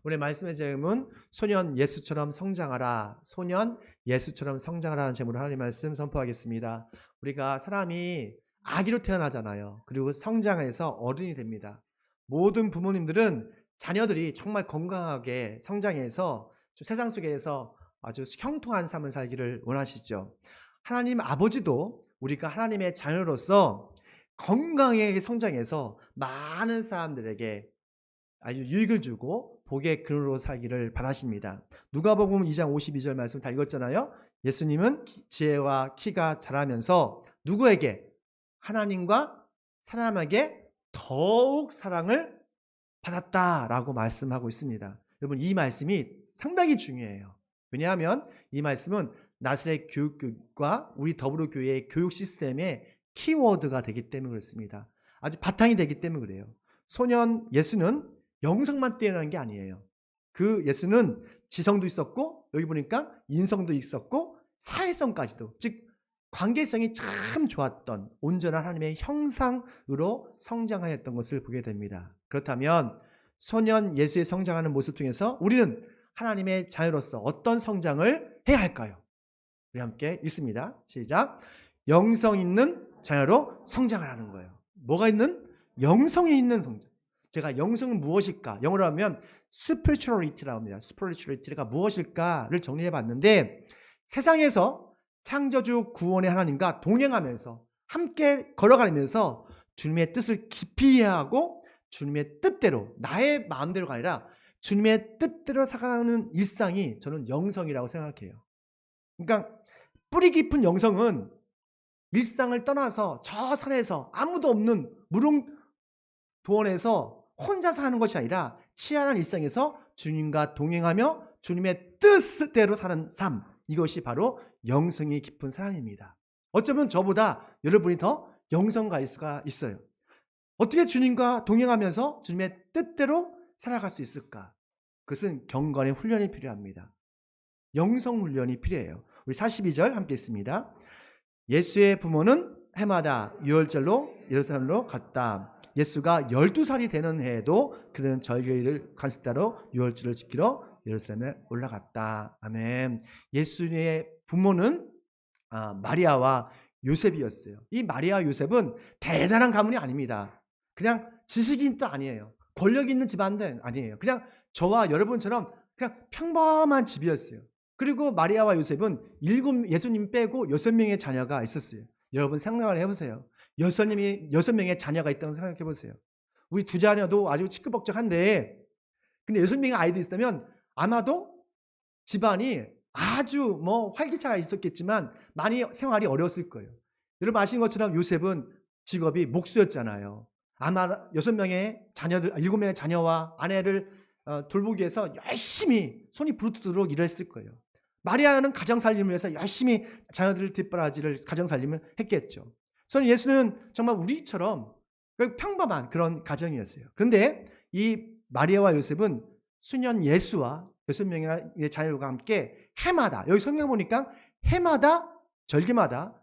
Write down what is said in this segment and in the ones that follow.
오늘 말씀의 제목은 소년 예수처럼 성장하라. 소년 예수처럼 성장하라는 제목으로 하나님 말씀 선포하겠습니다. 우리가 사람이 아기로 태어나잖아요. 그리고 성장해서 어른이 됩니다. 모든 부모님들은 자녀들이 정말 건강하게 성장해서 세상 속에서 아주 형통한 삶을 살기를 원하시죠. 하나님 아버지도 우리가 하나님의 자녀로서 건강하게 성장해서 많은 사람들에게 아주 유익을 주고 복의 근원으로 살기를 바라십니다. 누가복음 2장 52절 말씀 다 읽었잖아요. 예수님은 지혜와 키가 자라면서 누구에게? 하나님과 사람에게 더욱 사랑을 받았다라고 말씀하고 있습니다. 여러분, 이 말씀이 상당히 중요해요. 왜냐하면 이 말씀은 나사렛 교육과 우리 더불어교회의 교육 시스템의 키워드가 되기 때문에 그렇습니다. 아주 바탕이 되기 때문에 그래요. 소년 예수는 영성만 뛰어난 게 아니에요. 그 예수는 지성도 있었고, 여기 보니까 인성도 있었고, 사회성까지도, 즉 관계성이 참 좋았던 온전한 하나님의 형상으로 성장하였던 것을 보게 됩니다. 그렇다면 소년 예수의 성장하는 모습 중에서 우리는 하나님의 자녀로서 어떤 성장을 해야 할까요? 우리 함께 읽습니다. 시작. 영성 있는 자녀로 성장을 하는 거예요. 뭐가 있는? 영성이 있는 성장. 제가 영성은 무엇일까? 영어로 하면 spirituality라고 합니다. spirituality가 무엇일까를 정리해 봤는데, 세상에서 창조주 구원의 하나님과 동행하면서 함께 걸어가면서 주님의 뜻을 깊이 이해하고 주님의 뜻대로, 나의 마음대로가 아니라 주님의 뜻대로 살아가는 일상이 저는 영성이라고 생각해요. 그러니까 뿌리 깊은 영성은 일상을 떠나서 저 산에서 아무도 없는 무릉도원에서 혼자서 하는 것이 아니라 치열한 일상에서 주님과 동행하며 주님의 뜻대로 사는 삶, 이것이 바로 영성이 깊은 사람입니다. 어쩌면 저보다 여러분이 더 영성가일 수가 있어요. 어떻게 주님과 동행하면서 주님의 뜻대로 살아갈 수 있을까? 그것은 경건의 훈련이 필요합니다. 영성 훈련이 필요해요. 우리 42절 함께 읽습니다. 예수의 부모는 해마다 유월절로 예루살렘으로 갔다. 예수가 12살이 되는 해에도 그는 절기를 간식따로 유월절을 지키러 예루살렘에 올라갔다. 아멘. 예수의 부모는 마리아와 요셉이었어요. 이 마리아와 요셉은 대단한 가문이 아닙니다. 그냥 지식인도 아니에요. 권력 있는 집안도 아니에요. 그냥 저와 여러분처럼 그냥 평범한 집이었어요. 그리고 마리아와 요셉은 예수님 빼고 6명의 자녀가 있었어요. 여러분 생각을 해보세요. 6명의 자녀가 있다고 생각해 보세요. 우리 두 자녀도 아주 시끌벅적한데, 근데 6명의 아이들이 있다면 아마도 집안이 아주 활기차가 있었겠지만 많이 생활이 어려웠을 거예요. 여러분 아시는 것처럼 요셉은 직업이 목수였잖아요. 아마 7명의 자녀와 아내를 돌보기 위해서 열심히 손이 부르트도록 일했을 거예요. 마리아는 가정살림을 위해서 열심히 자녀들을 뒷바라지를 가정살림을 했겠죠. 저는 예수는 정말 우리처럼 평범한 그런 가정이었어요. 그런데 이 마리아와 요셉은 수년 예수와 6명의 자녀들과 함께 해마다, 여기 성경 보니까 해마다 절기마다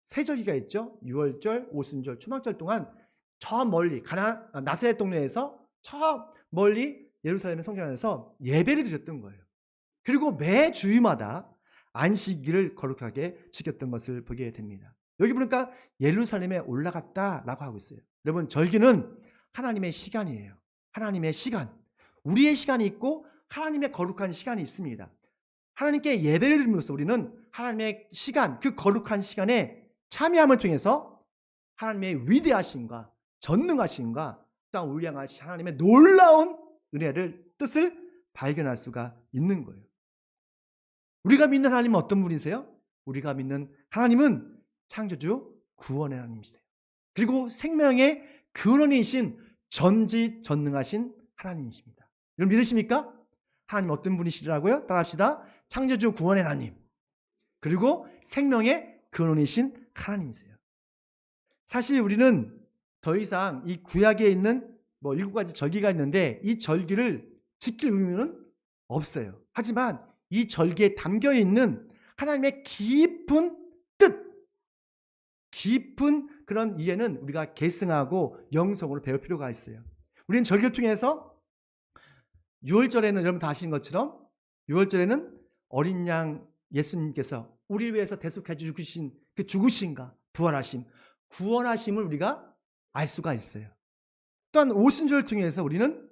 세 절기가 있죠. 유월절, 오순절, 초막절 동안 저 멀리 나사렛 동네에서 저 멀리 예루살렘의 성전에서 예배를 드렸던 거예요. 그리고 매 주일마다 안식일을 거룩하게 지켰던 것을 보게 됩니다. 여기 보니까 예루살렘에 올라갔다라고 하고 있어요. 여러분, 절기는 하나님의 시간이에요. 하나님의 시간. 우리의 시간이 있고 하나님의 거룩한 시간이 있습니다. 하나님께 예배를 드리면서 우리는 하나님의 시간, 그 거룩한 시간에 참여함을 통해서 하나님의 위대하심과 전능하심과 또한 우리 향하신 하나님의 놀라운 은혜를, 뜻을 발견할 수가 있는 거예요. 우리가 믿는 하나님은 어떤 분이세요? 우리가 믿는 하나님은 창조주 구원의 하나님이세요. 그리고 생명의 근원이신 전지전능하신 하나님이십니다. 여러분 믿으십니까? 하나님 어떤 분이시더라고요? 따라합시다. 창조주 구원의 하나님, 그리고 생명의 근원이신 하나님이세요. 사실 우리는 더 이상 이 구약에 있는 7가지 절기가 있는데 이 절기를 지킬 의무는 없어요. 하지만 이 절기에 담겨 있는 하나님의 깊은 뜻, 깊은 그런 이해는 우리가 계승하고 영성으로 배울 필요가 있어요. 우리는 절기를 통해서 유월절에는 여러분 다 아시는 것처럼 유월절에는 어린 양 예수님께서 우리를 위해서 대속해 주신 그 죽으심과 부활하심, 구원하심을 우리가 알 수가 있어요. 또한 오순절을 통해서 우리는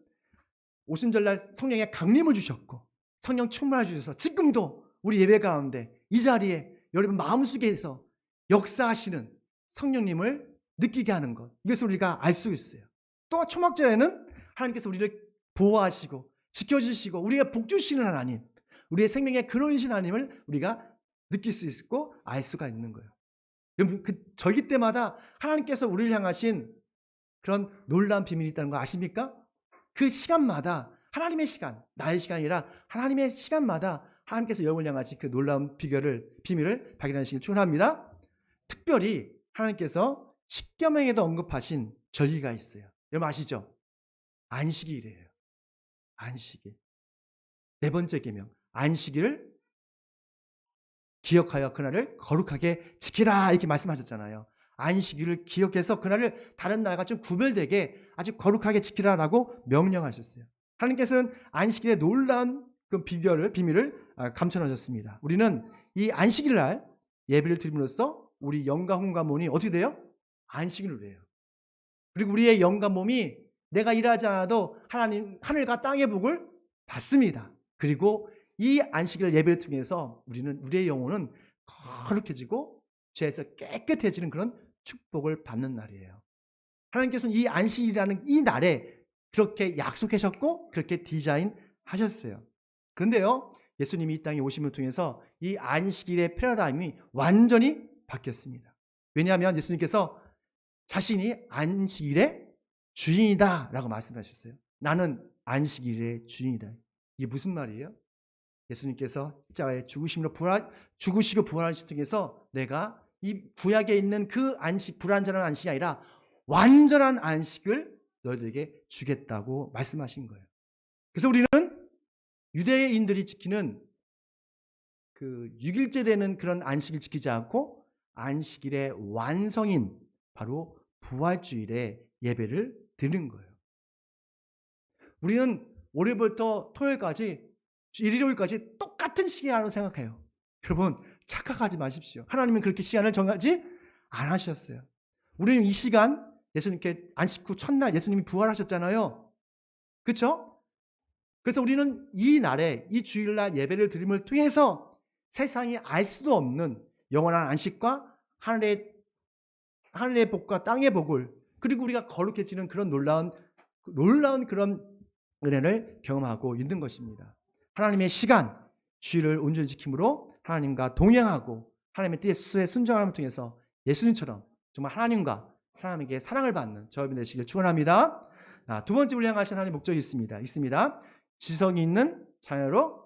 오순절날 성령의 강림을 주셨고 성령 충만을 주셔서 지금도 우리 예배 가운데 이 자리에 여러분 마음속에서 역사하시는 성령님을 느끼게 하는 것, 이것을 우리가 알 수 있어요. 또 초막절에는 하나님께서 우리를 보호하시고 지켜주시고 우리가 복 주시는 하나님, 우리의 생명의 근원이신 하나님을 우리가 느낄 수 있고 알 수가 있는 거예요. 여러분 그 절기 때마다 하나님께서 우리를 향하신 그런 놀라운 비밀이 있다는 거 아십니까? 그 시간마다 하나님의 시간, 나의 시간이 아니라 하나님의 시간마다 하나님께서 여러분을 향하신 그 놀라운 비밀을 발견하시길 축원합니다. 특별히 하나님께서 십계명에도 언급하신 절기가 있어요. 여러분 아시죠? 안식일이에요. 안식일. 네 번째 계명, 안식일을 기억하여 그날을 거룩하게 지키라 이렇게 말씀하셨잖아요. 안식일을 기억해서 그날을 다른 날과 좀 구별되게 아주 거룩하게 지키라라고 명령하셨어요. 하나님께서는 안식일의 놀라운 그 비밀을 감춰놓으셨습니다. 우리는 이 안식일 날 예배를 드림으로써 우리 영과 혼과 몸이 어떻게 돼요? 안식일로 돼요. 그리고 우리의 영과 몸이 내가 일하지 않아도 하나님 하늘과 땅의 복을 받습니다. 그리고 이 안식일 예배를 통해서 우리의 영혼은 거룩해지고 죄에서 깨끗해지는 그런 축복을 받는 날이에요. 하나님께서는 이 안식일이라는 이 날에 그렇게 약속하셨고 그렇게 디자인하셨어요. 그런데요, 예수님이 이 땅에 오심을 통해서 이 안식일의 패러다임이 완전히 바뀌었습니다. 왜냐하면 예수님께서 자신이 안식일의 주인이다 라고 말씀하셨어요. 나는 안식일의 주인이다. 이게 무슨 말이에요? 예수님께서 십자가에 죽으시고 부활하심 통해서 내가 이 구약에 있는 그 안식, 불완전한 안식이 아니라 완전한 안식을 너희들에게 주겠다고 말씀하신 거예요. 그래서 우리는 유대인들이 지키는 그 6일째 되는 그런 안식을 지키지 않고 안식일의 완성인 바로 부활주일에 예배를 드리는 거예요. 우리는 월요일부터 토요일까지 일요일까지 똑같은 시간이라고 생각해요. 여러분 착각하지 마십시오. 하나님은 그렇게 시간을 정하지 않으셨어요. 우리는 이 시간 예수님께 안식 후 첫날 예수님이 부활하셨잖아요. 그렇죠? 그래서 우리는 이 날에 이 주일날 예배를 드림을 통해서 세상이 알 수도 없는 영원한 안식과 하늘의 복과 땅의 복을, 그리고 우리가 거룩해지는 그런 놀라운 그런 은혜를 경험하고 있는 것입니다. 하나님의 시간, 주일을 온전히 지킴으로 하나님과 동행하고 하나님의 뜻에 순종함을 통해서 예수님처럼 정말 하나님과 사람에게 사랑을 받는 저여러분 되시길 축원합니다. 두 번째 우리 향하신 하나님의 목적이 있습니다. 지성이 있는 자녀로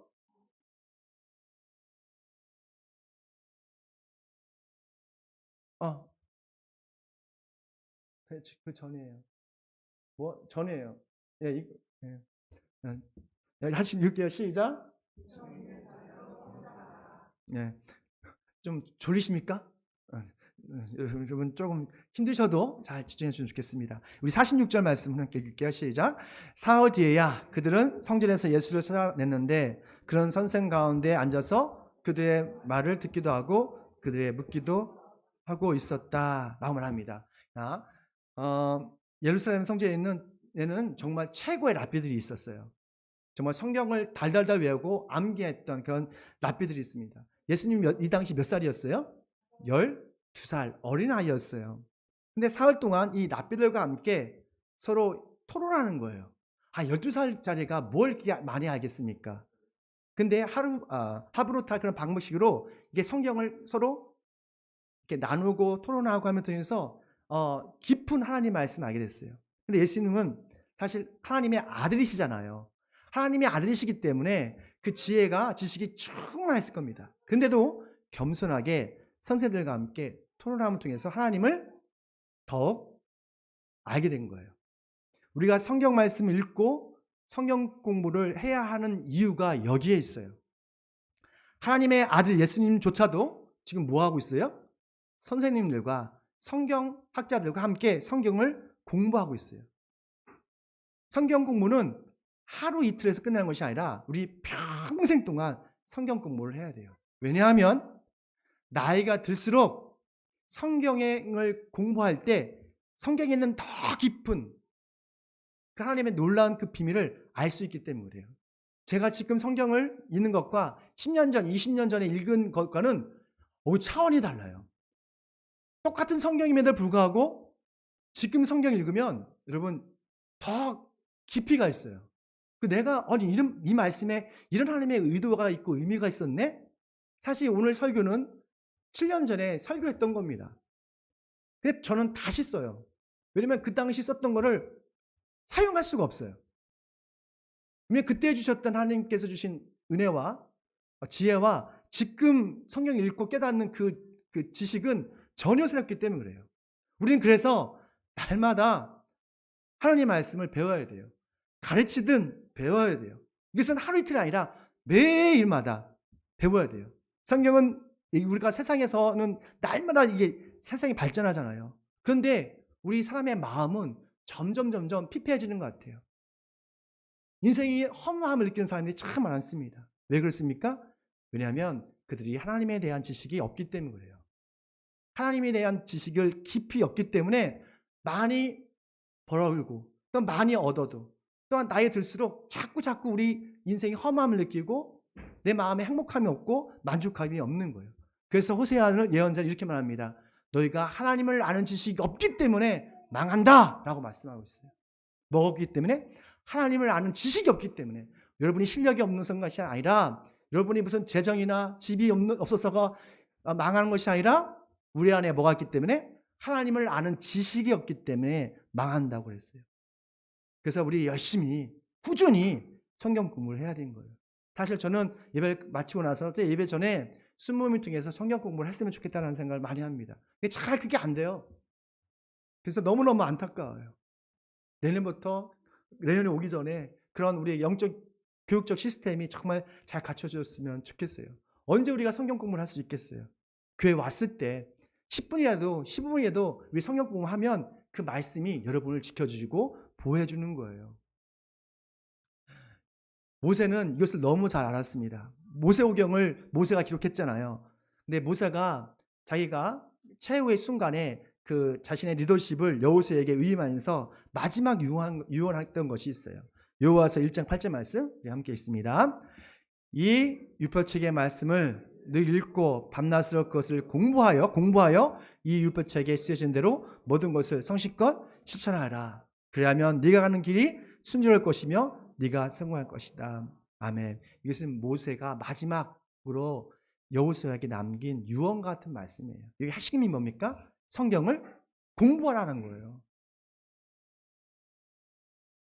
그 전이에요. 전이에요. 예, 예. 다시 읽게요. 시작. 네. 좀 졸리십니까? 여러분 조금 힘드셔도 잘 집중해 주시면 좋겠습니다. 우리 46절 말씀 함께 읽을게요. 시작. 사흘 뒤에야 그들은 성전에서 예수를 찾아냈는데 그런 선생 가운데 앉아서 그들의 말을 듣기도 하고 그들의 묻기도 하고 있었다 라고 말합니다. 예루살렘 성전에는 정말 최고의 랍비들이 있었어요. 정말 성경을 달달달 외우고 암기했던 그런 랍비들이 있습니다. 예수님 이 당시 몇 살이었어요? 12살 어린아이였어요. 근데 사흘 동안 이 랍비들과 함께 서로 토론하는 거예요. 12살짜리가 뭘 이렇게 많이 알겠습니까? 근데 하브루타 그런 방식으로 이게 성경을 서로 이렇게 나누고 토론하고 하면서 통해서 깊은 하나님 말씀을 알게 됐어요. 근데 예수님은 사실 하나님의 아들이시잖아요. 하나님의 아들이시기 때문에 그 지식이 충만했을 겁니다. 근데도 겸손하게 선생들과 함께 토론함을 통해서 하나님을 더욱 알게 된 거예요. 우리가 성경 말씀을 읽고 성경 공부를 해야 하는 이유가 여기에 있어요. 하나님의 아들 예수님조차도 지금 뭐 하고 있어요? 선생님들과 성경학자들과 함께 성경을 공부하고 있어요. 성경 공부는 하루 이틀에서 끝나는 것이 아니라 우리 평생 동안 성경 공부를 해야 돼요. 왜냐하면 나이가 들수록 성경을 공부할 때 성경에 있는 더 깊은 그 하나님의 놀라운 그 비밀을 알 수 있기 때문에 그래요. 제가 지금 성경을 읽는 것과 10년 전, 20년 전에 읽은 것과는 차원이 달라요. 똑같은 성경임에도 불구하고 지금 성경 읽으면 여러분 더 깊이가 있어요. 내가 이 말씀에 이런 하나님의 의도가 있고 의미가 있었네? 사실 오늘 설교는 7년 전에 설교했던 겁니다. 근데 저는 다시 써요. 왜냐면 그 당시 썼던 거를 사용할 수가 없어요. 왜냐면 그때 주셨던 하나님께서 주신 은혜와 지혜와 지금 성경 읽고 깨닫는 그 지식은 전혀 새롭기 때문에 그래요. 우리는 그래서 날마다 하나님 말씀을 배워야 돼요. 가르치든 배워야 돼요. 이것은 하루 이틀이 아니라 매일마다 배워야 돼요. 성경은 우리가 세상에서는 날마다 이게 세상이 발전하잖아요. 그런데 우리 사람의 마음은 점점 피폐해지는 것 같아요. 인생이 허무함을 느끼는 사람들이 참 많습니다. 왜 그렇습니까? 왜냐하면 그들이 하나님에 대한 지식이 없기 때문에 그래요. 하나님에 대한 지식을 깊이 없기 때문에 많이 벌어들고 또 많이 얻어도 또한 나이 들수록 자꾸 우리 인생이 허무함을 느끼고 내 마음에 행복함이 없고 만족감이 없는 거예요. 그래서 호세아는 예언자는 이렇게 말합니다. 너희가 하나님을 아는 지식이 없기 때문에 망한다 라고 말씀하고 있어요. 뭐가 없기 때문에? 하나님을 아는 지식이 없기 때문에. 여러분이 실력이 없는 것이 아니라 여러분이 무슨 재정이나 집이 없어서가 망하는 것이 아니라 우리 안에 뭐가 있기 때문에? 하나님을 아는 지식이 없기 때문에 망한다고 그랬어요. 그래서 우리 열심히 꾸준히 성경 공부를 해야 되는 거예요. 사실 저는 예배를 마치고 나서 예배 전에 순모임을 통해서 성경 공부를 했으면 좋겠다는 생각을 많이 합니다. 근데 잘 그게 안 돼요. 그래서 너무너무 안타까워요. 내년이 오기 전에 그런 우리의 영적 교육적 시스템이 정말 잘 갖춰졌으면 좋겠어요. 언제 우리가 성경 공부를 할 수 있겠어요? 교회 왔을 때 10분이라도 15분이라도 우리 성경 공부하면 그 말씀이 여러분을 지켜주고 보호해주는 거예요. 모세는 이것을 너무 잘 알았습니다. 모세오경을 모세가 기록했잖아요. 근데 모세가 자기가 최후의 순간에 그 자신의 리더십을 여호수아에게 위임하면서 마지막 유언했던 것이 있어요. 여호와서 1장 8절 말씀 함께 있습니다. 이 율법책의 말씀을 늘 읽고 밤낮으로 그것을 공부하여 이 율법책에 쓰여진 대로 모든 것을 성실껏 실천하라. 그래야면 네가 가는 길이 순조로울 것이며 네가 성공할 것이다. 아멘. 이것은 모세가 마지막으로 여호수아에게 남긴 유언 같은 말씀이에요. 여기 핵심이 뭡니까? 성경을 공부하라는 거예요.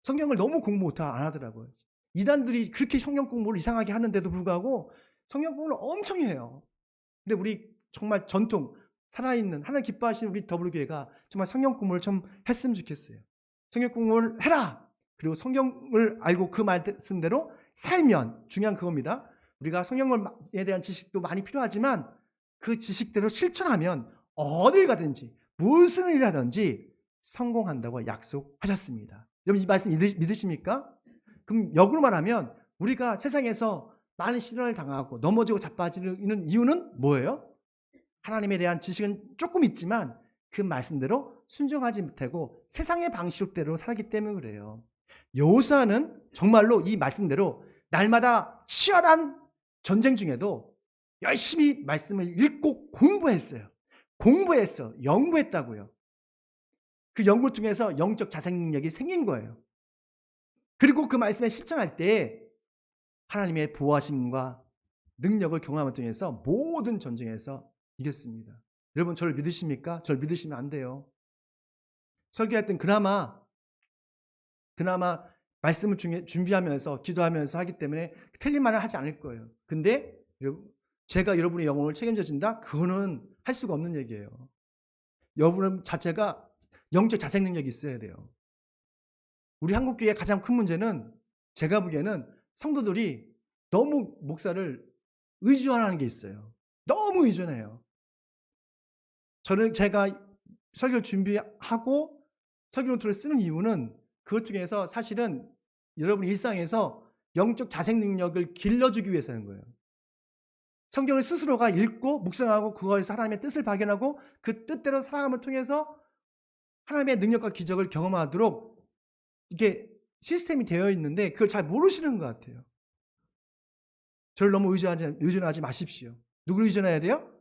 성경을 너무 공부 안 하더라고요. 이단들이 그렇게 성경 공부를 이상하게 하는데도 불구하고 성경 공부를 엄청 해요. 근데 우리 정말 전통 살아있는 하나님 기뻐하시는 우리 더블교회가 정말 성경 공부를 좀 했으면 좋겠어요. 성경 공부를 해라. 그리고 성경을 알고 그 말씀대로 살면 중요한 그겁니다. 우리가 성경에 대한 지식도 많이 필요하지만 그 지식대로 실천하면 어딜 가든지 무슨 일을 하든지 성공한다고 약속하셨습니다. 여러분 이 말씀 믿으십니까? 그럼 역으로 말하면 우리가 세상에서 많은 시련을 당하고 넘어지고 자빠지는 이유는 뭐예요? 하나님에 대한 지식은 조금 있지만 그 말씀대로 순종하지 못하고 세상의 방식대로 살기 때문에 그래요. 여호수아는 정말로 이 말씀대로 날마다 치열한 전쟁 중에도 열심히 말씀을 읽고 공부했어요. 연구했다고요. 그 연구를 통해서 영적 자생 능력이 생긴 거예요. 그리고 그 말씀을 실천할 때 하나님의 보호하심과 능력을 경험을 통해서 모든 전쟁에서 이겼습니다. 여러분 저를 믿으십니까? 저를 믿으시면 안 돼요. 설교할 땐 그나마 말씀을 준비하면서 기도하면서 하기 때문에 틀린 말을 하지 않을 거예요. 근데 제가 여러분의 영혼을 책임져 준다? 그거는 할 수가 없는 얘기예요. 여러분 자체가 영적 자생 능력이 있어야 돼요. 우리 한국교회의 가장 큰 문제는 제가 보기에는 성도들이 너무 목사를 의존하는 게 있어요. 너무 의존해요. 제가 설교를 준비하고 설교 노트를 쓰는 이유는 그것 중에서 사실은 여러분 일상에서 영적 자생 능력을 길러주기 위해서 하는 거예요. 성경을 스스로가 읽고 묵상하고 그거에서 하나님의 뜻을 발견하고 그 뜻대로 살아감을 통해서 하나님의 능력과 기적을 경험하도록 이게 시스템이 되어 있는데 그걸 잘 모르시는 것 같아요. 저를 너무 의존하지 마십시오. 누구를 의존해야 돼요?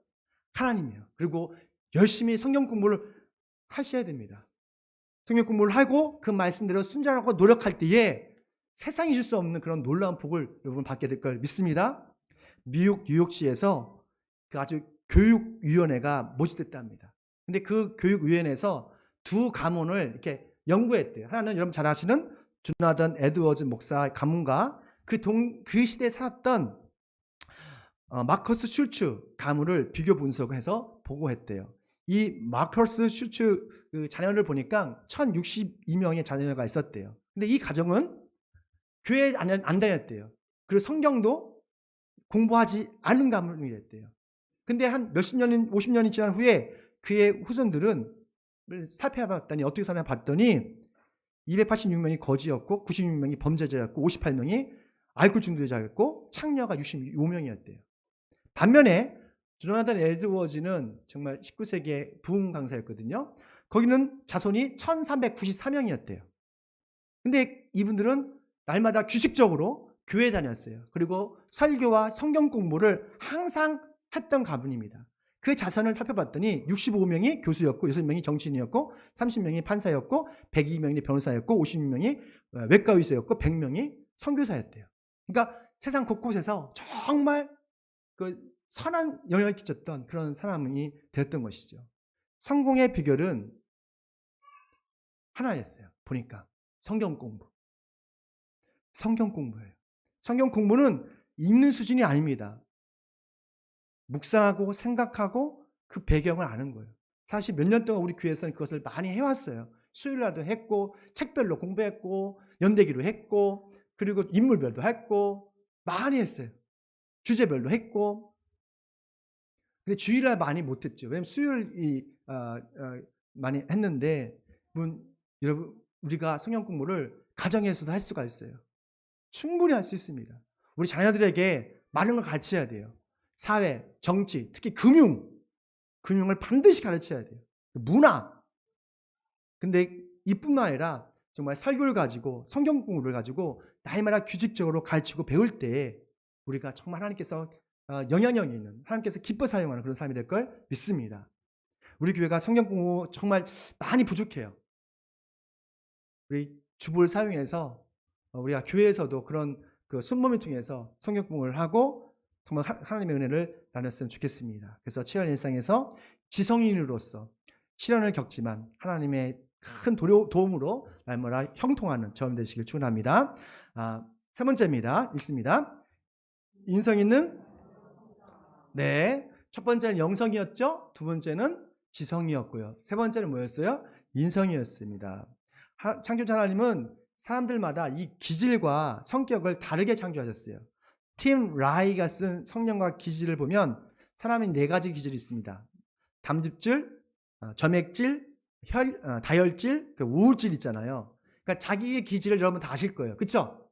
하나님이요. 그리고 열심히 성경 공부를 하셔야 됩니다. 성경 공부를 하고 그 말씀대로 순종하고 노력할 때에 세상이 줄 수 없는 그런 놀라운 복을 여러분 받게 될 걸 믿습니다. 미국 뉴욕시에서 그 아주 교육위원회가 모집됐답니다. 근데 그 교육위원회에서 두 가문을 이렇게 연구했대요. 하나는 여러분 잘 아시는 조나단 에드워즈 목사 가문과 그 시대에 살았던 마커스 슐츠 가문을 비교 분석해서 보고했대요. 이 마커스 슐츠 그 자녀를 보니까 1062명의 자녀가 있었대요. 근데 이 가정은 교회에 안 다녔대요. 그리고 성경도 공부하지 않은 가문이랬대요. 근데 한 몇십 년이 50년이 지난 후에 그의 후손들은 살펴봤더니 어떻게 사나 봤더니 286명이 거지였고 96명이 범죄자였고 58명이 알코올 중독자였고 창녀가 65명이었대요. 반면에 조나단 에드워즈는 정말 19세기의 부흥 강사였거든요. 거기는 자손이 1394명이었대요. 근데 이분들은 날마다 규칙적으로 교회에 다녔어요. 그리고 설교와 성경 공부를 항상 했던 가문입니다. 그 자손을 살펴봤더니 65명이 교수였고 6명이 정치인이었고 30명이 판사였고 102명이 변호사였고 56명이 외과 의사였고 100명이 선교사였대요. 그러니까 세상 곳곳에서 정말 그 선한 영향을 끼쳤던 그런 사람이 되었던 것이죠. 성공의 비결은 하나였어요. 보니까 성경 공부. 성경 공부예요. 성경 공부는 읽는 수준이 아닙니다. 묵상하고 생각하고 그 배경을 아는 거예요. 사실 몇 년 동안 우리 교회에서는 그것을 많이 해왔어요. 수요일날도 했고 책별로 공부했고 연대기로 했고 그리고 인물별도 했고 많이 했어요. 주제별로 했고. 근데 주일날 많이 못했죠. 왜냐면 수요일이 많이 했는데 여러분 우리가 성경 공부를 가정에서도 할 수가 있어요. 충분히 할 수 있습니다. 우리 자녀들에게 많은 걸 가르쳐야 돼요. 사회, 정치, 특히 금융을 반드시 가르쳐야 돼요. 문화. 근데 이뿐만 아니라 정말 설교를 가지고 성경 공부를 가지고 날마다 규칙적으로 가르치고 배울 때 우리가 정말 하나님께서 영향력이 있는 하나님께서 기뻐 사용하는 그런 삶이 될 걸 믿습니다. 우리 교회가 성경 공부 정말 많이 부족해요. 우리 주보를 사용해서 우리가 교회에서도 그런 그 순모를 통해서 성경 공부를 하고 정말 하나님의 은혜를 나눴으면 좋겠습니다. 그래서 치열 일상에서 지성인으로서 시련을 겪지만 하나님의 큰 도움으로 날마다 형통하는 저음 되시길 축원합니다. 세 번째입니다. 읽습니다. 인성이는 첫 번째는 영성이었죠. 두 번째는 지성이었고요. 세 번째는 뭐였어요? 인성이었습니다. 창조자 하나님은 사람들마다 이 기질과 성격을 다르게 창조하셨어요. 팀 라이가 쓴 성령과 기질을 보면 사람이 4가지 기질이 있습니다. 담즙질, 점액질, 다혈질, 우울질 있잖아요. 그러니까 자기의 기질을 여러분 다 아실 거예요. 그렇죠?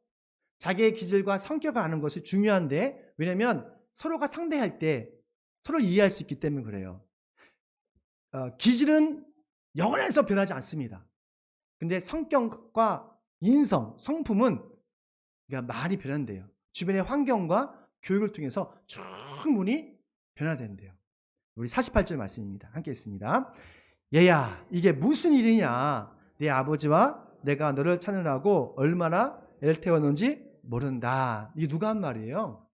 자기의 기질과 성격을 아는 것이 중요한데 왜냐하면 서로가 상대할 때 서로를 이해할 수 있기 때문에 그래요. 기질은 영원해서 변하지 않습니다. 근데 성격과 인성, 성품은 많이 변한대요. 주변의 환경과 교육을 통해서 충분히 변화된대요. 우리 48절 말씀입니다. 함께 읽습니다. 얘야, 이게 무슨 일이냐? 네 아버지와 내가 너를 찾으라고 얼마나 애를 태웠는지 모른다. 이게 누가 한 말이에요?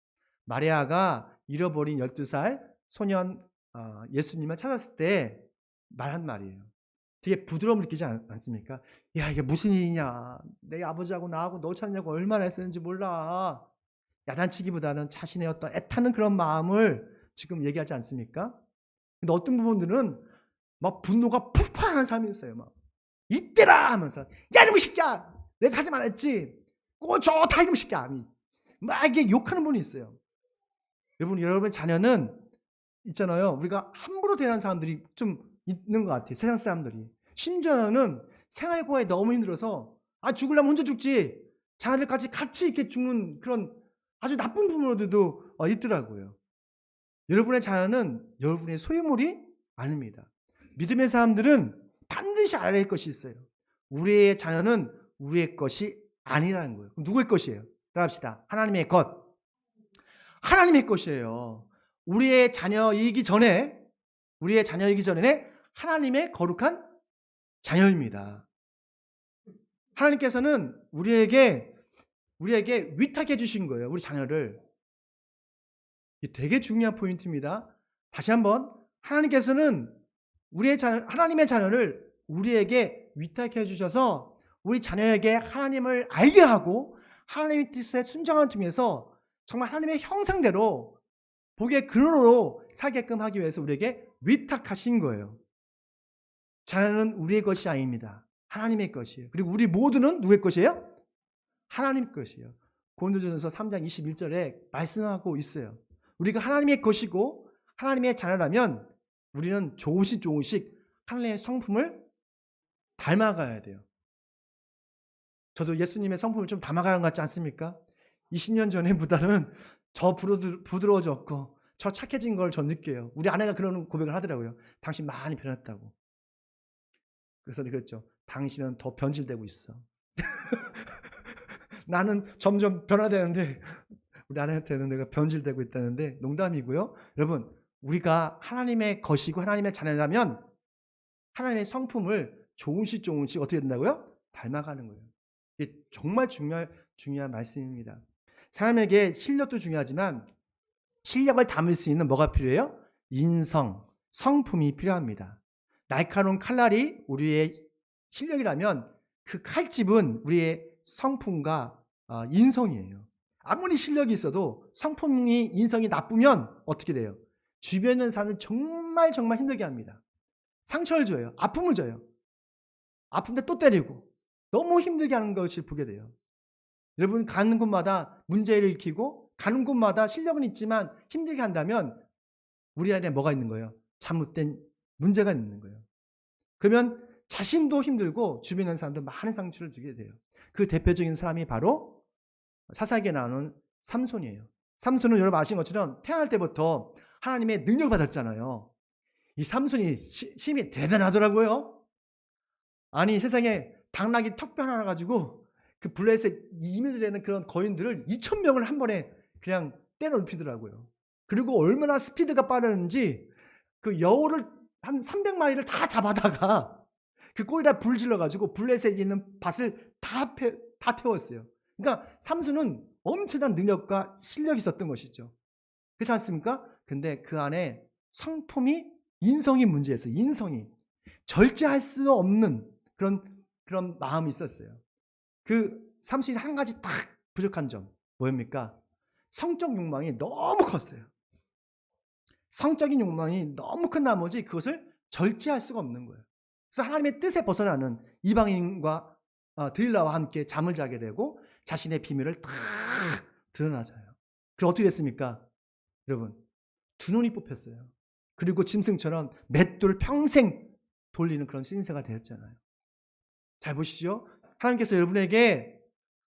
마리아가 잃어버린 12살 소년 예수님을 찾았을 때 말한 말이에요. 되게 부드러움 느끼지 않습니까? 야, 이게 무슨 일이냐? 내 아버지하고 나하고 너 찾느냐고 얼마나 애쓰는지 몰라. 야단치기보다는 자신의 어떤 애타는 그런 마음을 지금 얘기하지 않습니까? 근데 어떤 부분들은 막 분노가 폭발하는 사람이 있어요. 막 이때라 하면서 야 이놈의 새끼야, 내가 하지 말았지. 좋다 이놈의 새끼야. 막 이게 욕하는 분이 있어요. 여러분 자녀는 있잖아요. 우리가 함부로 대하는 사람들이 좀 있는 것 같아요. 세상 사람들이. 심지어는 생활고에 너무 힘들어서 죽으려면 혼자 죽지. 자녀들까지 같이 이렇게 죽는 그런 아주 나쁜 부모들도 있더라고요. 여러분의 자녀는 여러분의 소유물이 아닙니다. 믿음의 사람들은 반드시 알아야 할 것이 있어요. 우리의 자녀는 우리의 것이 아니라는 거예요. 그럼 누구의 것이에요? 따라합시다. 하나님의 것. 하나님의 것이에요. 우리의 자녀이기 전에 하나님의 거룩한 자녀입니다. 하나님께서는 우리에게 위탁해 주신 거예요. 우리 자녀를. 이게 되게 중요한 포인트입니다. 다시 한번 하나님께서는 하나님의 자녀를 우리에게 위탁해 주셔서 우리 자녀에게 하나님을 알게 하고 하나님의 뜻에 순종하는 통해서 정말 하나님의 형상대로 복의 근원으로 살게끔 하기 위해서 우리에게 위탁하신 거예요. 자녀는 우리의 것이 아닙니다. 하나님의 것이에요. 그리고 우리 모두는 누구의 것이에요? 하나님 것이에요. 고린도전서 3장 21절에 말씀하고 있어요. 우리가 하나님의 것이고 하나님의 자녀라면 우리는 조금씩 하나님의 성품을 닮아가야 돼요. 저도 예수님의 성품을 좀 닮아가는 것 같지 않습니까? 20년 전에보다는 저 부드러워졌고 저 착해진 걸 전 느껴요. 우리 아내가 그런 고백을 하더라고요. 당신 많이 변했다고. 그래서 그랬죠. 당신은 더 변질되고 있어. 나는 점점 변화되는데 우리 아내한테는 내가 변질되고 있다는데 농담이고요. 여러분, 우리가 하나님의 것이고 하나님의 자녀라면 하나님의 성품을 조금씩 어떻게 된다고요? 닮아가는 거예요. 이게 정말 중요한 말씀입니다. 사람에게 실력도 중요하지만 실력을 담을 수 있는 뭐가 필요해요? 인성, 성품이 필요합니다. 날카로운 칼날이 우리의 실력이라면 그 칼집은 우리의 성품과 인성이에요. 아무리 실력이 있어도 성품이 인성이 나쁘면 어떻게 돼요? 주변에 있는 사람을 정말 힘들게 합니다. 상처를 줘요. 아픔을 줘요. 아픈데 또 때리고 너무 힘들게 하는 것을 보게 돼요. 여러분 가는 곳마다 문제를 일으키고 가는 곳마다 실력은 있지만 힘들게 한다면 우리 안에 뭐가 있는 거예요? 잘못된 문제가 있는 거예요. 그러면 자신도 힘들고 주변에 있는 사람도 많은 상처를 주게 돼요. 그 대표적인 사람이 바로 사사기에 나오는 삼손이에요. 삼손은 여러분 아시는 것처럼 태어날 때부터 하나님의 능력을 받았잖아요. 이 삼손이 힘이 대단하더라고요. 아니 세상에 당나귀 턱뼈 하나 가지고 그 블레셋 이민이 되는 그런 거인들을 2,000명을 한 번에 그냥 때려눕히더라고요. 그리고 얼마나 스피드가 빠르는지 그 여우를 한 300마리를 다 잡아다가 그 꼬리에다 불 질러가지고 블레셋에 있는 밭을 다 태웠어요. 그러니까 삼손은 엄청난 능력과 실력이 있었던 것이죠. 그렇지 않습니까? 근데 그 안에 성품이 인성이 문제였어요. 인성이 절제할 수 없는 그런 마음이 있었어요. 그 삼손이 한 가지 딱 부족한 점 뭐입니까? 성적 욕망이 너무 컸어요. 성적인 욕망이 너무 큰 나머지 그것을 절제할 수가 없는 거예요. 그래서 하나님의 뜻에 벗어나는 이방인과 들릴라와 함께 잠을 자게 되고 자신의 비밀을 다 드러나잖아요. 그래서 어떻게 됐습니까? 여러분 두 눈이 뽑혔어요. 그리고 짐승처럼 맷돌 평생 돌리는 그런 신세가 되었잖아요. 잘 보시죠. 하나님께서 여러분에게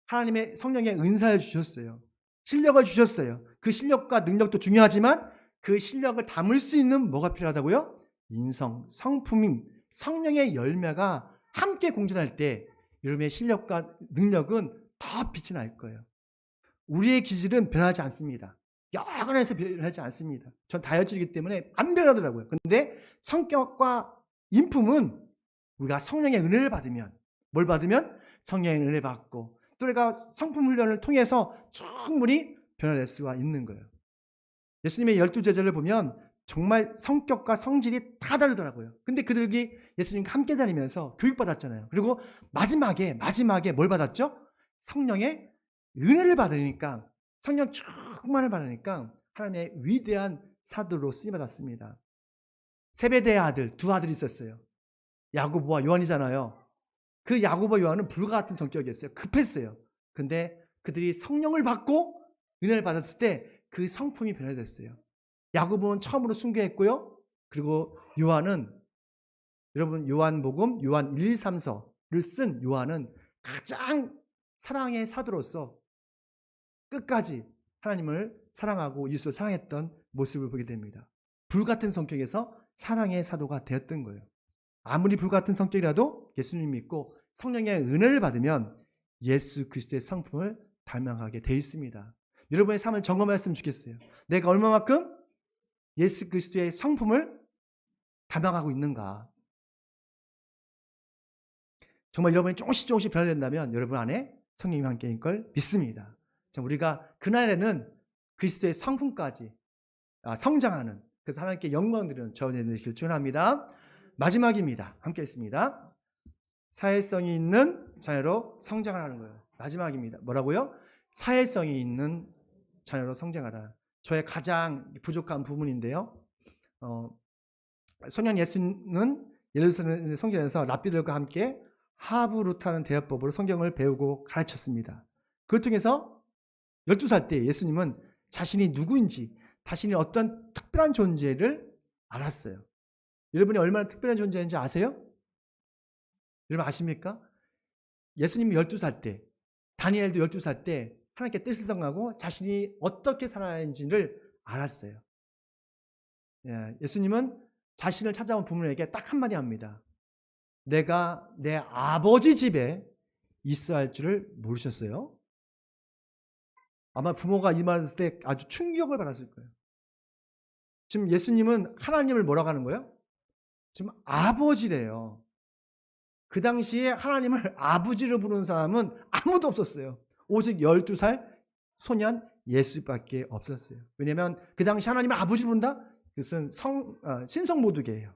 하나님의 성령의 은사를 주셨어요. 실력을 주셨어요. 그 실력과 능력도 중요하지만 그 실력을 담을 수 있는 뭐가 필요하다고요? 인성, 성품임, 성령의 열매가 함께 공존할 때 여러분의 실력과 능력은 더 빛이 날 거예요. 우리의 기질은 변하지 않습니다. 여간해서 변하지 않습니다. 전 다혈질이기 때문에 안 변하더라고요. 그런데 성격과 인품은 우리가 성령의 은혜를 받으면 뭘 받으면? 성령의 은혜를 받고 또 우리가 성품 훈련을 통해서 충분히 변화될 수가 있는 거예요. 예수님의 12제자를 보면 정말 성격과 성질이 다 다르더라고요. 근데 그들이 예수님과 함께 다니면서 교육받았잖아요. 그리고 마지막에 뭘 받았죠? 성령의 은혜를 받으니까 성령 충만을 받으니까 하나님의 위대한 사도로 쓰임받았습니다. 세베대의 아들, 두 아들이 있었어요. 야고보와 요한이잖아요. 그 야고보와 요한은 불과 같은 성격이었어요. 급했어요. 근데 그들이 성령을 받고 은혜를 받았을 때 그 성품이 변화됐어요. 야고보는 처음으로 순교했고요. 그리고 요한은 여러분 요한복음, 요한 1, 2, 3서를 쓴 요한은 가장 사랑의 사도로서 끝까지 하나님을 사랑하고 이웃을 사랑했던 모습을 보게 됩니다. 불같은 성격에서 사랑의 사도가 되었던 거예요. 아무리 불같은 성격이라도 예수님 믿고 성령의 은혜를 받으면 예수 그리스도의 성품을 닮아가게 돼 있습니다. 여러분의 삶을 점검했으면 좋겠어요. 내가 얼마만큼 예수 그리스도의 성품을 닮아가고 있는가. 정말 여러분이 조금씩 변화된다면 여러분 안에 성령님이 함께인 걸 믿습니다. 우리가 그날에는 그리스도의 성품까지 성장하는, 그래서 하나님께 영광 드리는 저와 여러분이 되기를 축원합니다. 마지막입니다. 함께 있습니다. 사회성이 있는 자녀로 성장하라는 거예요. 마지막입니다. 뭐라고요? 사회성이 있는 자녀로 성장하라. 저의 가장 부족한 부분인데요. 소년 예수는 예루살렘 성전에서 랍비들과 함께 하브루타는 대화법으로 성경을 배우고 가르쳤습니다. 그걸 통해서 12살 때 예수님은 자신이 누구인지, 자신이 어떤 특별한 존재를 알았어요. 여러분이 얼마나 특별한 존재인지 아세요? 여러분 아십니까? 예수님이 12살 때, 다니엘도 12살 때 하나님께 뜻을 성하고 자신이 어떻게 살아야 하는지를 알았어요. 예수님은 자신을 찾아온 부모에게 딱 한마디 합니다. 내가 내 아버지 집에 있어야 할 줄을 모르셨어요? 아마 부모가 이 말을 했을 때 아주 충격을 받았을 거예요. 지금 예수님은 하나님을 뭐라고 하는 거예요? 지금 아버지래요. 그 당시에 하나님을 아버지로 부르는 사람은 아무도 없었어요. 오직 12살 소년 예수밖에 없었어요. 왜냐하면 그 당시 하나님을 아버지로 부른다? 그것은 신성모독이에요.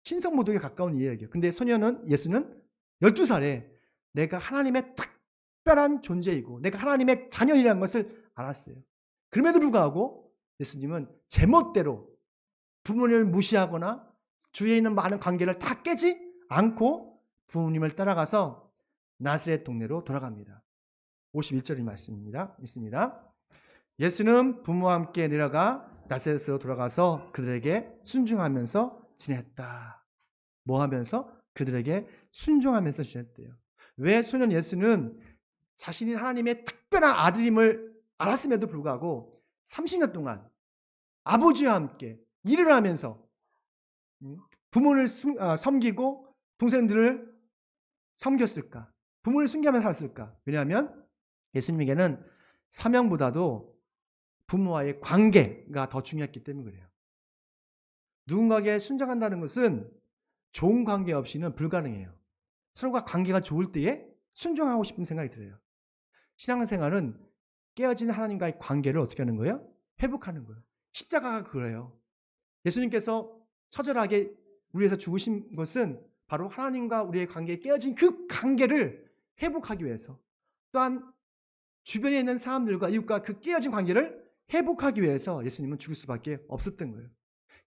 신성모독에 가까운 이야기예요. 근데 예수는 12살에 내가 하나님의 특별한 존재이고 내가 하나님의 자녀이라는 것을 알았어요. 그럼에도 불구하고 예수님은 제멋대로 부모님을 무시하거나 주위에 있는 많은 관계를 다 깨지 않고 부모님을 따라가서 나사렛 동네로 돌아갑니다. 51절의 말씀입니다. 있습니다. 예수는 부모와 함께 내려가 나사렛으로 돌아가서 그들에게 순종하면서 지냈다. 뭐 하면서? 그들에게 순종하면서 지냈대요. 왜 소년 예수는 자신이 하나님의 특별한 아들임을 알았음에도 불구하고 30년 동안 아버지와 함께 일을 하면서 부모를 섬기고 동생들을 섬겼을까? 부모를 숨기면서 살았을까? 왜냐하면 예수님에게는 사명보다도 부모와의 관계가 더 중요했기 때문에 그래요. 누군가에게 순종한다는 것은 좋은 관계 없이는 불가능해요. 서로가 관계가 좋을 때에 순종하고 싶은 생각이 들어요. 신앙생활은 깨어진 하나님과의 관계를 어떻게 하는 거예요? 회복하는 거예요. 십자가가 그래요. 예수님께서 처절하게 우리에서 죽으신 것은 바로 하나님과 우리의 관계에 깨어진 그 관계를 회복하기 위해서, 또한 주변에 있는 사람들과 이웃과 그 깨어진 관계를 회복하기 위해서 예수님은 죽을 수밖에 없었던 거예요.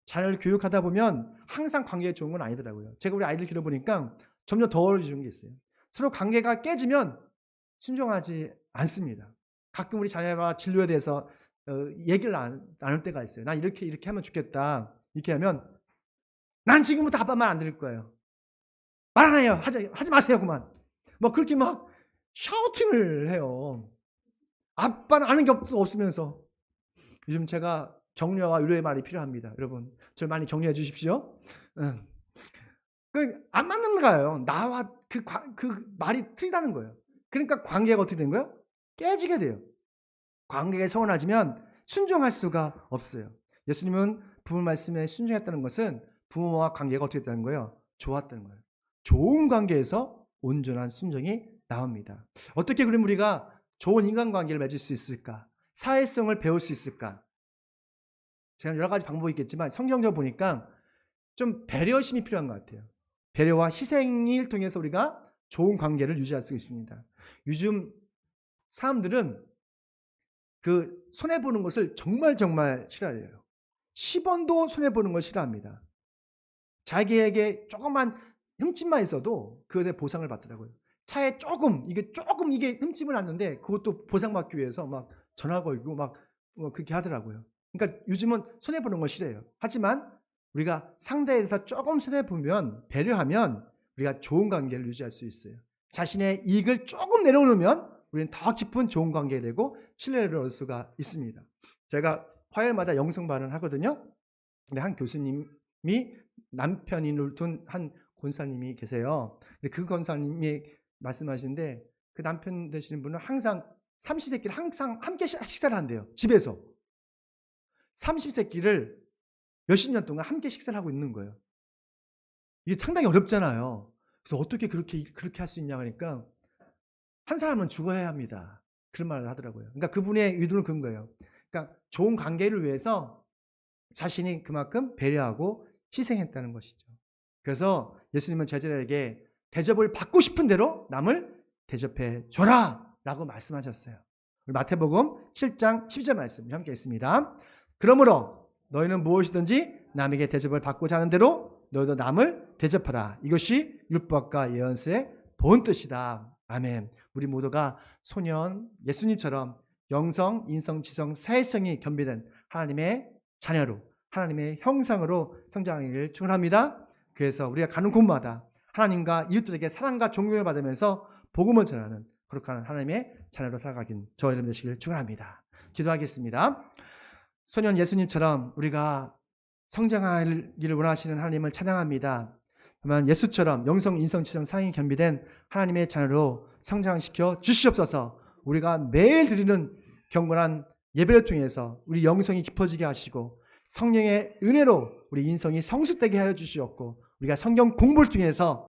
자녀를 교육하다 보면 항상 관계가 좋은 건 아니더라고요. 제가 우리 아이들 키워보니까 점점 더 어려워지는 게 있어요. 서로 관계가 깨지면 순종하지 않습니다. 가끔 우리 자녀와 진로에 대해서 얘기를 나눌 때가 있어요. 난 이렇게 하면 좋겠다. 이렇게 하면 난 지금부터 아빠 말 안 들을 거예요. 말 안 해요. 하지 마세요 그만. 뭐 그렇게 막 샤우팅을 해요. 아빠는 아는 게 없으면서. 요즘 제가 격려와 위로의 말이 필요합니다. 여러분 저를 많이 격려해 주십시오. 안 맞는 거예요. 나와 그 말이 틀리다는 거예요. 그러니까 관계가 어떻게 된 거예요? 깨지게 돼요. 관계가 서운해지면 순종할 수가 없어요. 예수님은 부모 말씀에 순종했다는 것은 부모와 관계가 어떻게 됐다는 거예요? 좋았다는 거예요. 좋은 관계에서 온전한 순종이 나옵니다. 어떻게 그럼 우리가 좋은 인간관계를 맺을 수 있을까? 사회성을 배울 수 있을까? 제가 여러 가지 방법이 있겠지만 성경적으로 보니까 좀 배려심이 필요한 것 같아요. 배려와 희생을 통해서 우리가 좋은 관계를 유지할 수 있습니다. 요즘 사람들은 그 손해보는 것을 정말 싫어해요. 10원도 손해보는 걸 싫어합니다. 자기에게 조그만 흠집만 있어도 그것에 대해 보상을 받더라고요. 차에 조금 이게 흠집을 났는데 그것도 보상받기 위해서 막 전화 걸고 막 그렇게 하더라고요. 그러니까 요즘은 손해보는 걸 싫어해요. 하지만 우리가 상대에 대해서 조금 손해보면 배려하면 우리가 좋은 관계를 유지할 수 있어요. 자신의 이익을 조금 내려놓으면 우리는 더 깊은 좋은 관계가 되고 신뢰를 얻을 수가 있습니다. 제가 화요일마다 영성반을 하거든요. 근데 한 교수님이 남편인을 둔 한 권사님이 계세요. 근데 그 권사님이 말씀하시는데 그 남편 되시는 분은 항상 삼시세끼를 항상 함께 식사를 한대요. 집에서. 삼시세끼를 몇십 년 동안 함께 식사를 하고 있는 거예요. 이게 상당히 어렵잖아요. 그래서 어떻게 그렇게 할 수 있냐 하니까 한 사람은 죽어야 합니다. 그런 말을 하더라고요. 그러니까 그분의 의도는 그런 거예요. 그러니까 좋은 관계를 위해서 자신이 그만큼 배려하고 희생했다는 것이죠. 그래서 예수님은 제자들에게 대접을 받고 싶은 대로 남을 대접해 줘라 라고 말씀하셨어요. 마태복음 7장 10절 말씀 함께 있습니다. 그러므로 너희는 무엇이든지 남에게 대접을 받고자 하는 대로 너희도 남을 대접하라. 이것이 율법과 예언서의 본 뜻이다. 아멘. 우리 모두가 소년 예수님처럼 영성, 인성, 지성, 사회성이 겸비된 하나님의 자녀로 하나님의 형상으로 성장하기를 축원합니다. 그래서 우리가 가는 곳마다 하나님과 이웃들에게 사랑과 존경을 받으면서 복음을 전하는 거룩한 하나님의 자녀로 살아가긴 저와 여러분 되시기를 축원합니다. 기도하겠습니다. 소년 예수님처럼 우리가 성장하기를 원하시는 하나님을 찬양합니다. 다만 예수처럼 영성, 인성, 지성, 사행이 겸비된 하나님의 자녀로 성장시켜 주시옵소서. 우리가 매일 드리는 경건한 예배를 통해서 우리 영성이 깊어지게 하시고 성령의 은혜로 우리 인성이 성숙되게 하여 주시옵고 우리가 성경 공부를 통해서